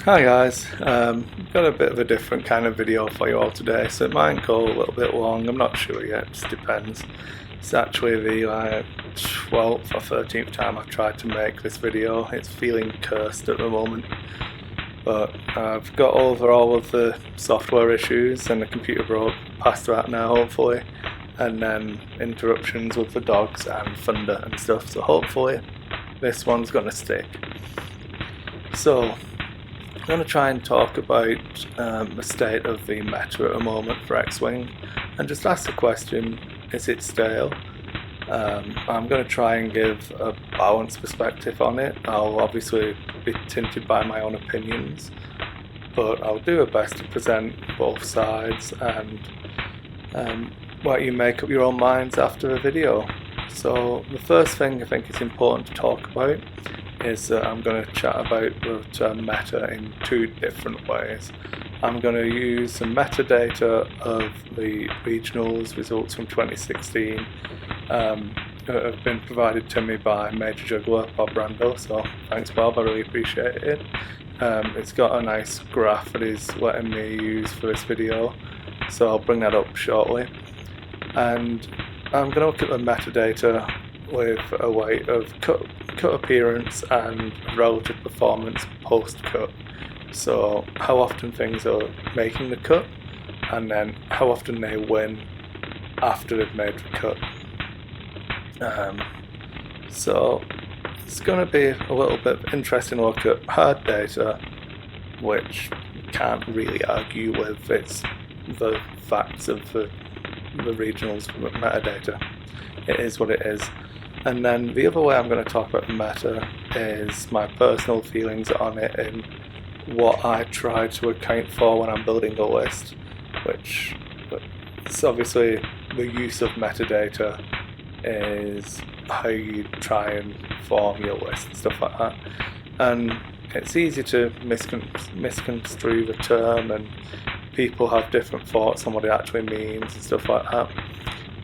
Hi guys, got a bit of a different kind of video for you all today, so it might go a little bit long, I'm not sure yet, it just depends. It's actually the 12th or 13th time I've tried to make this video. It's feeling cursed at the moment, but I've got over all of the software issues and the computer broke past that now hopefully, and then interruptions with the dogs and thunder and stuff, so hopefully this one's gonna stick. So I'm going to try and talk about the state of the meta at the moment for X-Wing and just ask the question, is it stale? I'm going to try and give a balanced perspective on it. I'll obviously be tinted by my own opinions, but I'll do my best to present both sides and let you make up your own minds after the video. So the first thing I think is important to talk about is that I'm going to chat about the term meta in two different ways. I'm going to use the metadata of the regionals results from 2016 that have been provided to me by Major Juggler, Bob Randall, so thanks Bob, I really appreciate it. It's got a nice graph that he's letting me use for this video, so I'll bring that up shortly. And I'm going to look at the metadata with a weight of cut appearance and relative performance post-cut. So how often things are making the cut and then how often they win after they've made the cut. So it's going to be a little bit interesting to look at hard data, which you can't really argue with. It's the facts of the regionals metadata. It is what it is. And then the other way I'm going to talk about the meta is my personal feelings on it and what I try to account for when I'm building a list, which it's obviously the use of metadata is how you try and form your list and stuff like that. And it's easy to misconstrue the term, and people have different thoughts on what it actually means and stuff like that.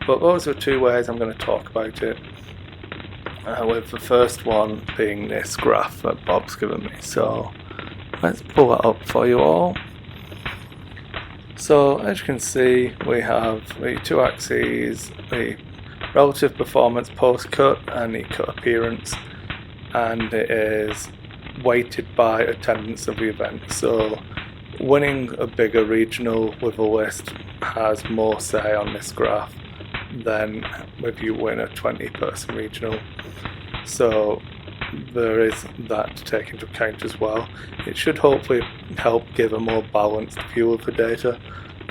But those are two ways I'm going to talk about it. With the first one being this graph that Bob's given me. So let's pull that up for you all. So as you can see, we have the two axes, the relative performance post-cut and the cut appearance, and it is weighted by attendance of the event. So winning a bigger regional with a list has more say on this graph than if you win a 20-person regional. So there is that to take into account as well. It should hopefully help give a more balanced view of the data.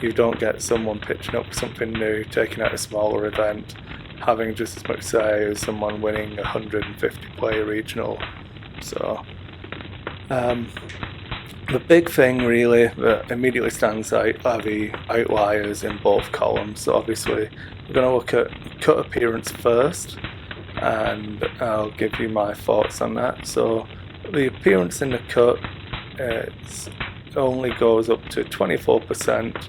You don't get someone pitching up something new, taking out a smaller event, having just as much say as someone winning a 150 player regional. So the big thing really that immediately stands out are the outliers in both columns. So obviously we're going to look at cut appearance first, and I'll give you my thoughts on that. So the appearance in the cut, it only goes up to 24%,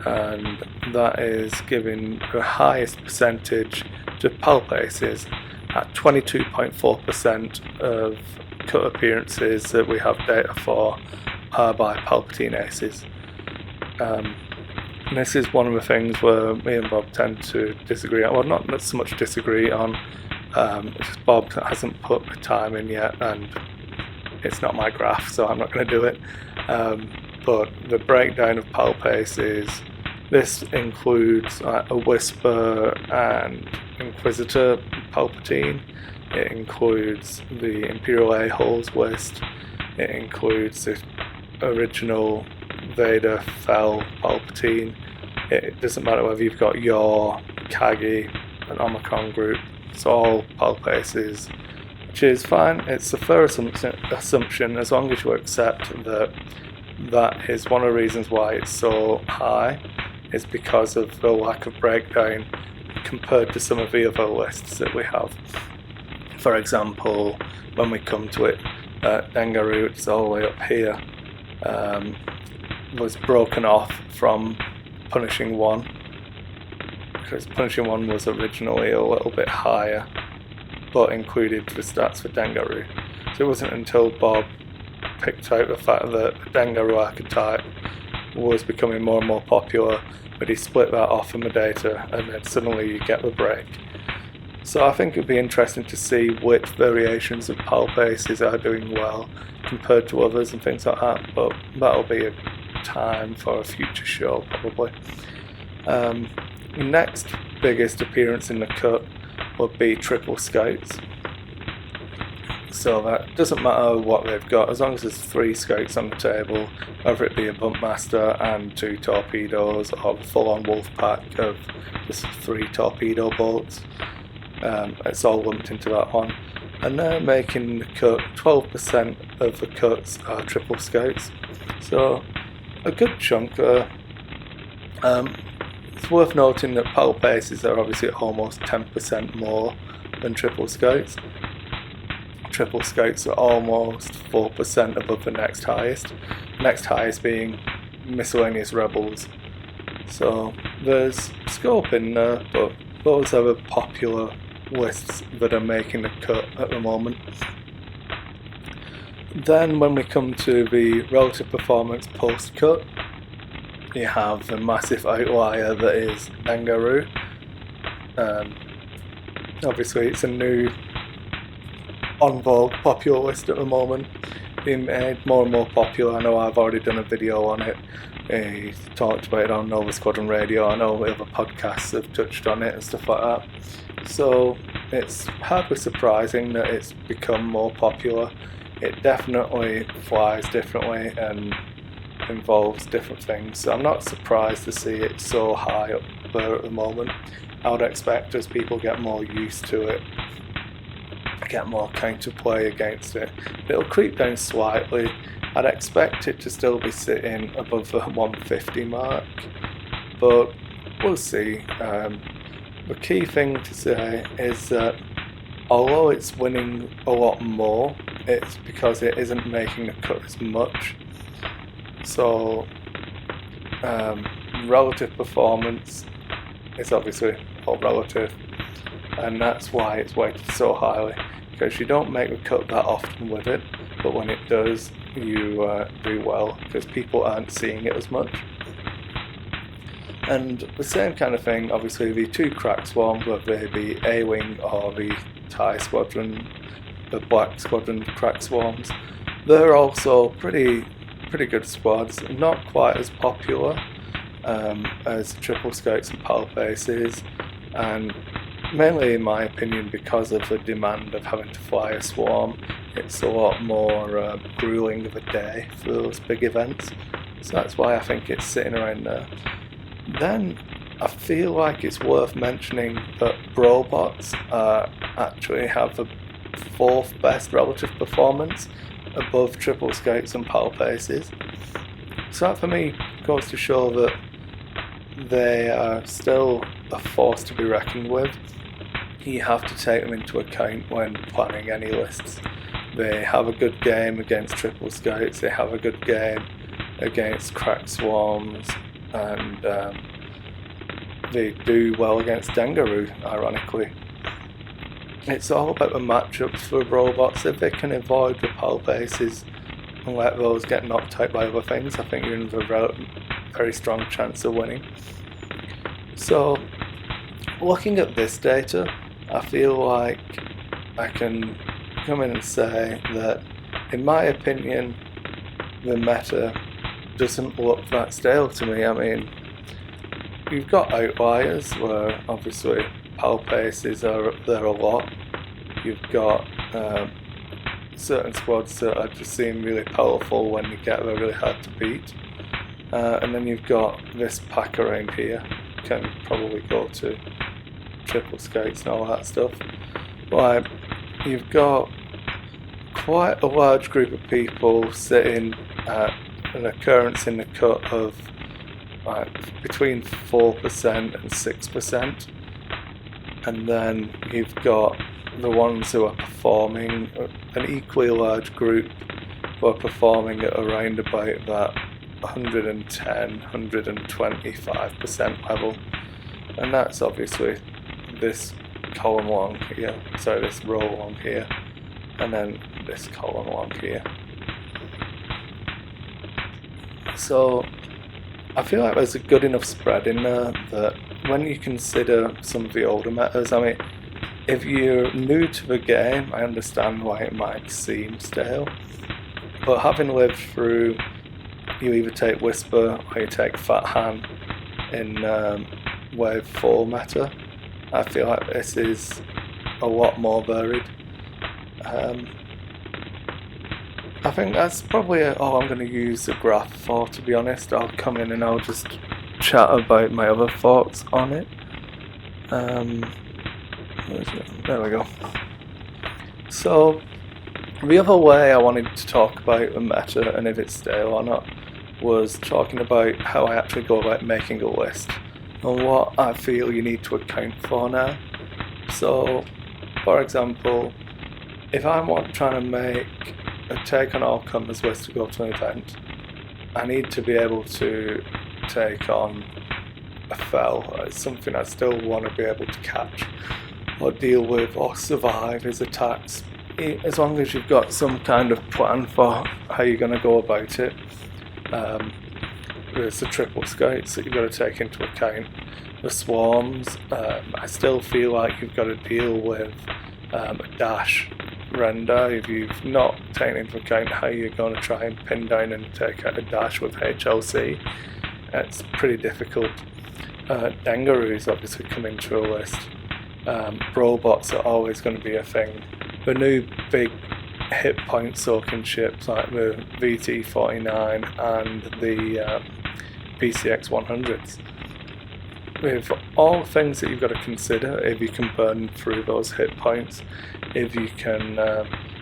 and that is giving the highest percentage to pulp aces at 22.4% of cut appearances that we have data for are by Palpatine aces. And this is one of the things where me and Bob tend to disagree on. Well, not so much disagree on, just Bob hasn't put the time in yet, and it's not my graph, so I'm not going to do it. But the breakdown of pulp aces, this includes a Whisper and Inquisitor Palpatine. It includes the Imperial A-holes list. It includes the original Vader Fel Palpatine. It doesn't matter whether you've got your Kagi, an Omicron group. It's all pulp aces, which is fine. It's a fair assumption as long as you accept that that is one of the reasons why it's so high, is because of the lack of breakdown compared to some of the other lists that we have. For example, when we come to it, Dengaroo, which is all the way up here, was broken off from Punishing One, because Punishing One was originally a little bit higher, but included the stats for Dengaroo. So it wasn't until Bob picked out the fact that the Dengaroo archetype was becoming more and more popular, but he split that off from the data, and then suddenly you get the break. So I think it'd be interesting to see which variations of pulp aces are doing well compared to others and things like that, but that'll be a time for a future show probably. Next biggest appearance in the cut would be triple scouts. So that doesn't matter what they've got, as long as there's 3 scouts on the table, whether it be a bumpmaster and 2 torpedoes or a full-on wolf pack of just 3 torpedo boats. It's all lumped into that one. And they're making the cut, 12% of the cuts are triple scouts. So a good chunk there. It's worth noting that pulp aces are obviously almost 10% more than triple scouts. Triple scouts are almost 4% above the next highest being miscellaneous rebels. So there's scope in there, but those are the popular lists that are making the cut at the moment. Then when we come to the relative performance post-cut, you have the massive outlier that is Dengaroo. Obviously it's a new on vogue popular list at the moment, being made more and more popular. I know I've already done a video on it. He talked about it on Nova Squadron Radio. I know other podcasts have touched on it and stuff like that. So it's hardly surprising that it's become more popular. It definitely flies differently and involves different things. So I'm not surprised to see it so high up there at the moment. I would expect as people get more used to it, get more counterplay against it, it'll creep down slightly. I'd expect it to still be sitting above the 150 mark, but we'll see. The key thing to say is that although it's winning a lot more, it's because it isn't making the cut as much. So relative performance is obviously all relative, and that's why it's weighted so highly, because you don't make the cut that often with it, but when it does, you do well, because people aren't seeing it as much. And the same kind of thing, obviously the 2 crack swarms, whether they be A-Wing or the TIE Squadron, the Black Squadron crack swarms, they're also pretty good squads, not quite as popular as triple scouts and pulp aces, and mainly in my opinion because of the demand of having to fly a swarm. It's a lot more grueling of a day for those big events, so that's why I think it's sitting around there. Then I feel like it's worth mentioning that Brobots actually have the 4th best relative performance above triple scouts and pulp aces. So that for me goes to show that they are still a force to be reckoned with. You have to take them into account when planning any lists. They have a good game against triple scouts, they have a good game against crack swarms, and they do well against Dengaroo, ironically. It's all about the matchups for robots. If they can avoid the pulp aces and let those get knocked out by other things, I think you're in a very strong chance of winning. So, looking at this data, I feel like I can come in and say that, in my opinion, the meta doesn't look that stale to me. I mean, you've got outliers where obviously pulp aces are up there a lot. You've got certain squads that are just seem really powerful when you get there, really hard to beat. And then you've got this pack around here. You can probably go to triple scouts and all that stuff. But you've got quite a large group of people sitting at an occurrence in the cut of between 4% and 6%, and then you've got the ones who are performing, an equally large group who are performing at around about that 110, 125% level, and that's obviously this column along here, so this row along here, and then this column along here. So I feel like there's a good enough spread in there that when you consider some of the older metas, I mean, if you're new to the game, I understand why it might seem stale, but having lived through, you either take Whisper or you take Fat Han in Wave 4 meta, I feel like this is a lot more varied. I think that's probably all I'm going to use the graph for, to be honest. I'll come in and I'll just chat about my other thoughts on it. There we go. So, the other way I wanted to talk about the meta and if it's stale or not was talking about how I actually go about making a list and what I feel you need to account for now. So, for example, if I'm trying to make a take on all comers list to go to an event, I need to be able to take on a fell. It's something I still want to be able to catch or deal with or survive his attacks, as long as you've got some kind of plan for how you're going to go about it. There's the triple scouts that you've got to take into account, the swarms. I still feel like you've got to deal with a dash render if you've not taken into account how you're going to try and pin down and take out a dash with HLC. It's pretty difficult. Dangaroos obviously come into a list. Robots are always going to be a thing. The new big hit point soaking ships like the VT-49 and the PCX 100s. With all things that you've got to consider, if you can burn through those hit points, if you can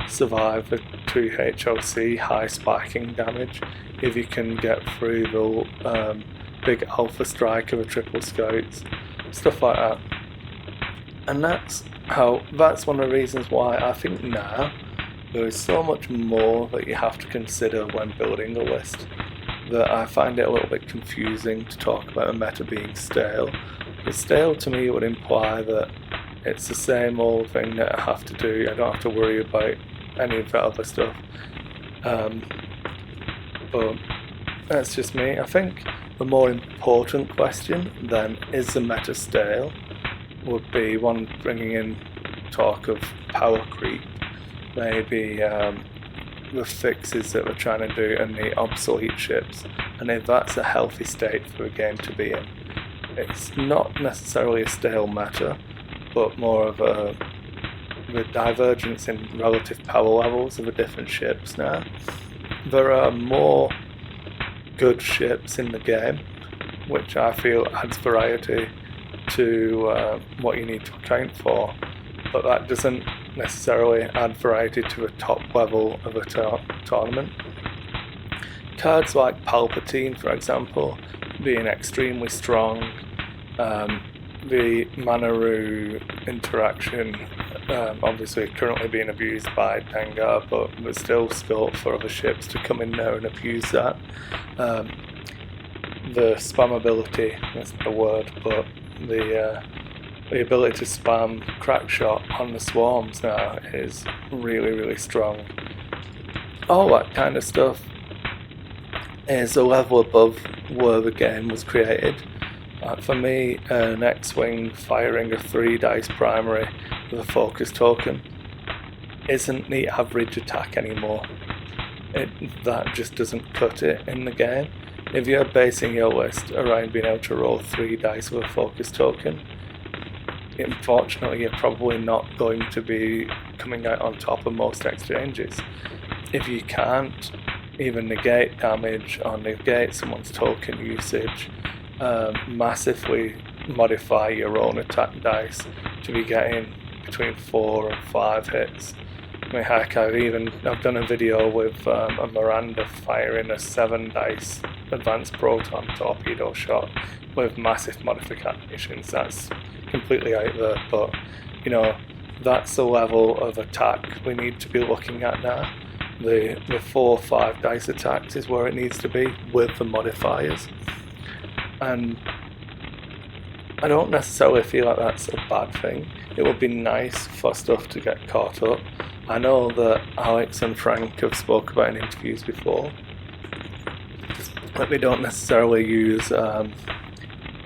survive the 2 HLC high spiking damage, if you can get through the big alpha strike of the triple scouts, stuff like that. And that's one of the reasons why I think now there is so much more that you have to consider when building a list, that I find it a little bit confusing to talk about a meta being stale. Because stale to me would imply that it's the same old thing that I have to do. I don't have to worry about any of that other stuff. But that's just me. I think the more important question then, is the meta stale, would be one bringing in talk of power creep, maybe the fixes that we're trying to do and the obsolete ships, and if that's a healthy state for a game to be in. It's not necessarily a stale meta, but more of the divergence in relative power levels of the different ships now. There are more good ships in the game, which I feel adds variety to what you need to account for, but that doesn't necessarily add variety to the top level of a tournament. Cards like Palpatine, for example, being extremely strong, the Manaru interaction obviously currently being abused by Dengar, but there's still scope for other ships to come in there and abuse that. The spammability, that's not a word, but the ability to spam crackshot on the swarms now is really, really strong. All that kind of stuff is a level above where the game was created. For me, an X-Wing firing a 3 dice primary with a focus token isn't the average attack anymore. That just doesn't cut it in the game. If you're basing your list around being able to roll 3 dice with a focus token, unfortunately you're probably not going to be coming out on top of most exchanges. If you can't even negate damage or negate someone's token usage, massively modify your own attack dice to be getting between 4 and 5 hits. I mean, heck, I've done a video with a Miranda firing a 7 dice advanced proton torpedo shot with massive modifications. That's completely out there, but you know, that's the level of attack we need to be looking at now. The 4 or 5 dice attacks is where it needs to be with the modifiers, and I don't necessarily feel like that's a bad thing. It would be nice for stuff to get caught up. I know that Alex and Frank have spoke about in interviews before that they don't necessarily use a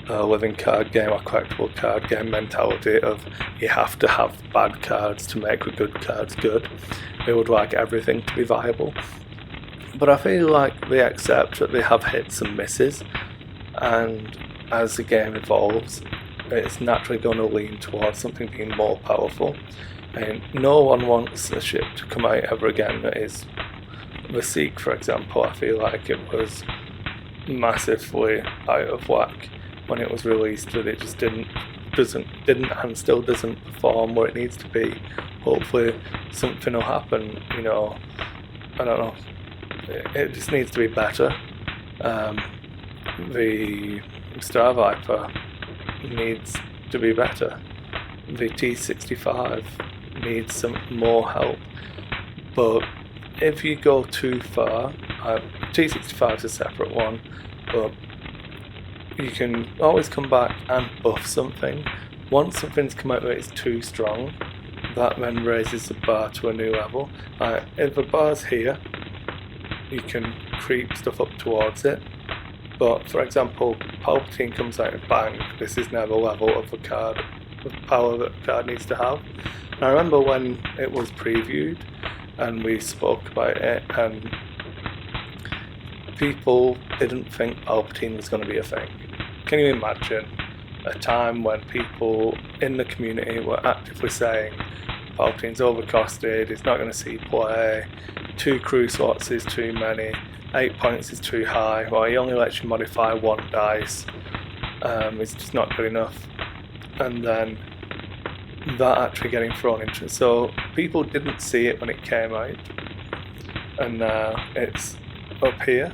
living card game or collectible card game mentality of you have to have bad cards to make the good cards good. They would like everything to be viable. But I feel like they accept that they have hits and misses, and as the game evolves, it's naturally going to lean towards something being more powerful. And no one wants a ship to come out ever again that is the Seek, for example. I feel like it was massively out of whack when it was released, that it just didn't and still doesn't perform where it needs to be. Hopefully something will happen, I don't know, it just needs to be better. The Star Viper needs to be better. The T65 needs some more help, but if you go too far, T65 is a separate one, but you can always come back and buff something. Once something's come out that is too strong, that then raises the bar to a new level. If the bar's here, you can creep stuff up towards it. But for example, Palpatine comes out and bang, this is now the level of the card, the power that the card needs to have. And I remember when it was previewed and we spoke about it, and people didn't think Palpatine was going to be a thing. Can you imagine a time when people in the community were actively saying Palpatine's overcosted, he's not going to see play, 2 crew slots is too many, 8 points is too high, well he only lets you modify 1 dice, it's just not good enough. And then that actually getting thrown into it. So people didn't see it when it came out, and now it's up here.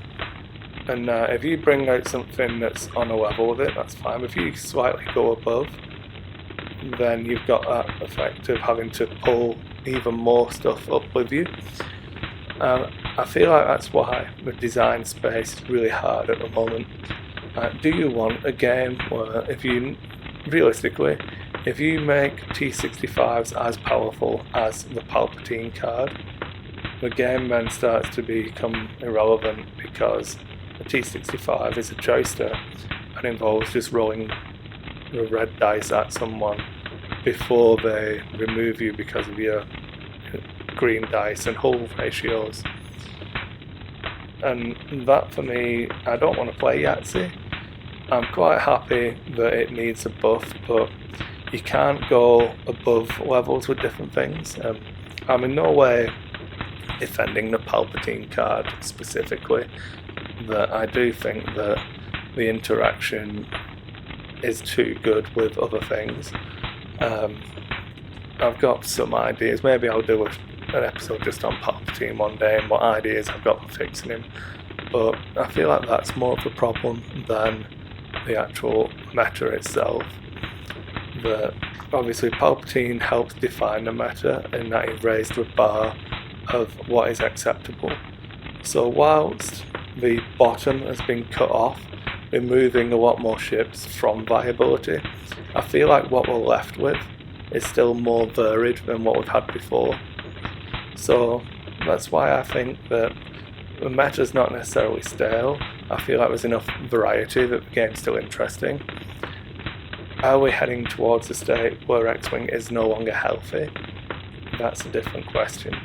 And if you bring out something that's on a level with it, that's fine. If you slightly go above, then you've got that effect of having to pull even more stuff up with you. I feel like that's why the design space is really hard at the moment. Do you want a game where, realistically, if you make T65s as powerful as the Palpatine card, the game then starts to become irrelevant, because the T65 is a joyster and involves just rolling the red dice at someone before they remove you because of your green dice and hull ratios. And that, for me, I don't want to play Yahtzee. I'm quite happy that it needs a buff, but you can't go above levels with different things. I'm in no way defending the Palpatine card specifically, that I do think that the interaction is too good with other things. I've got some ideas. Maybe I'll do an episode just on Palpatine one day and what ideas I've got for fixing him. But I feel like that's more of a problem than the actual meta itself. That obviously Palpatine helps define the meta in that he raised the bar of what is acceptable. So whilst the bottom has been cut off, removing a lot more ships from viability, I feel like what we're left with is still more varied than what we've had before. So that's why I think that the meta's not necessarily stale. I feel like there's enough variety that the game's still interesting. Are we heading towards a state where X-Wing is no longer healthy? That's a different question.